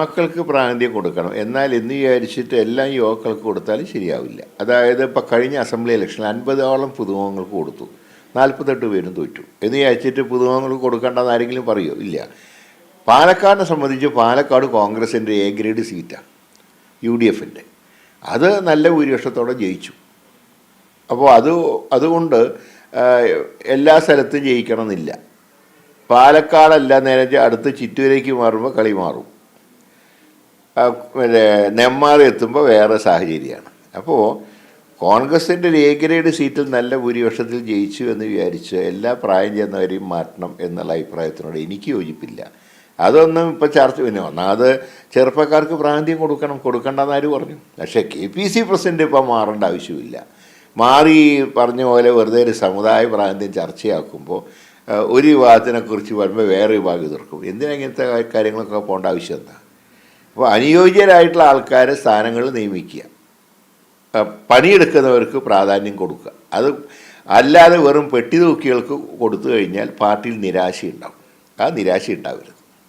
മക്കൾക്ക് പ്രാതിനിധ്യം കൊടുക്കണം. എന്നാൽ എന്ന് വിചാരിച്ചിട്ട് എല്ലാം യുവാക്കൾക്ക് കൊടുത്താലും ശരിയാവില്ല. അതായത് ഇപ്പോൾ കഴിഞ്ഞ അസംബ്ലി ഇലക്ഷനിൽ 50ഓളം പുതുമുഖങ്ങൾക്ക് കൊടുത്തു, 48 പേരും തോറ്റു. എന്ന് വിചാരിച്ചിട്ട് പുതുമുഖങ്ങൾക്ക് കൊടുക്കേണ്ടെന്ന് ആരെങ്കിലും പറയുമോ? ഇല്ല. പാലക്കാടിനെ സംബന്ധിച്ച് പാലക്കാട് കോൺഗ്രസിൻ്റെ എ ഗ്രേഡ് സീറ്റാണ്, UDFൻ്റെ. അത് നല്ല ഭൂരിപക്ഷത്തോടെ ജയിച്ചു. അപ്പോൾ അതുകൊണ്ട് എല്ലാ സ്ഥലത്തും ജയിക്കണമെന്നില്ല. പാലക്കാടല്ല നേരെ അടുത്ത് ചിറ്റൂരേക്ക് മാറുമ്പോൾ കളി മാറും. നെന്മാറ എത്തുമ്പോൾ വേറെ സാഹചര്യമാണ്. അപ്പോൾ കോൺഗ്രസിൻ്റെ ഒരു എ ഗ്രേഡ് സീറ്റിൽ നല്ല ഭൂരിപക്ഷത്തിൽ ജയിച്ചു എന്ന് വിചാരിച്ച് എല്ലാ പ്രായം ചെന്നവരെയും മാറ്റണം എന്നുള്ള അഭിപ്രായത്തിനോട് എനിക്ക് യോജിപ്പില്ല. അതൊന്നും ഇപ്പോൾ ചർച്ച പിന്നെ ഒന്നാമത് ചെറുപ്പക്കാർക്ക് പ്രാതിനിധ്യം കൊടുക്കണ്ടെന്ന് ആര് പറഞ്ഞു? പക്ഷേ KPC പ്രസിഡന്റ് ഇപ്പോൾ മാറേണ്ട ആവശ്യമില്ല. മാറി പറഞ്ഞ പോലെ വെറുതെ ഒരു സമുദായ പ്രാതിനിധ്യം ചർച്ചയാക്കുമ്പോൾ ഒരു വിഭാഗത്തിനെക്കുറിച്ച് വരുമ്പോൾ വേറെ വിഭാഗം എതിർക്കും. എന്തിനാ ഇങ്ങനത്തെ കാര്യങ്ങളൊക്കെ പോകേണ്ട ആവശ്യം എന്താ? അപ്പോൾ അനുയോജ്യരായിട്ടുള്ള ആൾക്കാരെ സ്ഥാനങ്ങളിൽ നിയമിക്കുക, പണിയെടുക്കുന്നവർക്ക് പ്രാധാന്യം കൊടുക്കുക. അത് അല്ലാതെ വെറും പെട്ടി തൂക്കികൾക്ക് കൊടുത്തു കഴിഞ്ഞാൽ പാർട്ടിയിൽ നിരാശയുണ്ടാവും. ആ നിരാശ ഉണ്ടാവരുത്.